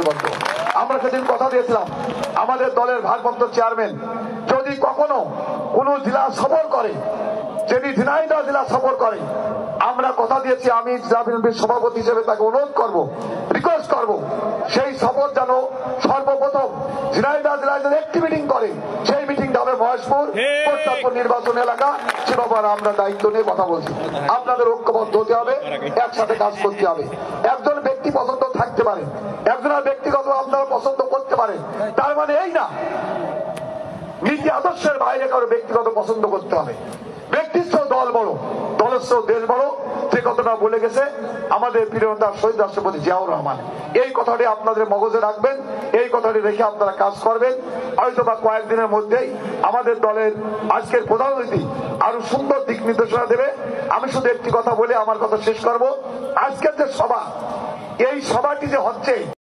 পরিবর্ত। আমরা সেদিন কথা দিয়েছিলাম আমাদের দলের ভারপ্রাপ্ত চেয়ারম্যান যদি কখনো কোনো জেলা সফর করে, যদি ঝিনাইদহ জেলা সফর করে, আমরা কথা দিয়েছি আমি জেলা বিএনপির সভাপতি হিসেবে তাকে অনুরোধ করব, রিকোয়েস্ট করব, সেই সফর যেন সর্বপ্রথম ঝিনাইদহ জেলায় যদি একটি মিটিং করে, সেই মিটিংটা হবে মহেশপুর প্রস্তাবপুর নির্বাচন এলাকা। সে ব্যাপারে আমরা দায়িত্ব নিয়ে কথা বলছি। আপনাদের ঐক্যবদ্ধ হতে হবে, একসাথে কাজ করতে হবে। একজন ব্যক্তি পছন্দ থাকতে পারে, একজনের ব্যক্তিগত আপনারা পছন্দ করতে পারেন, তার মানে এই না নীতি আদর্শের বাইরে কারো ব্যক্তিগত পছন্দ করতে হবে। ব্যক্তির দল বড়, দলের দেশ বড়, যে কথাটা বলে গেছে আমাদের প্রিয় নেতা শহীদ রাষ্ট্রপতি জিয়াউর রহমান। এই কথাটি আপনাদের মগজে রাখবেন, এই কথাটি রেখে আপনারা কাজ করবেন। হয়তো বা কয়েকদিনের মধ্যেই আমাদের দলের আজকের প্রধান অতিথি আরো সুন্দর দিক নির্দেশনা দেবে। আমি শুধু একটি কথা বলে আমার কথা শেষ করব। আজকের যে সভা, এই সভাটি যে হচ্ছে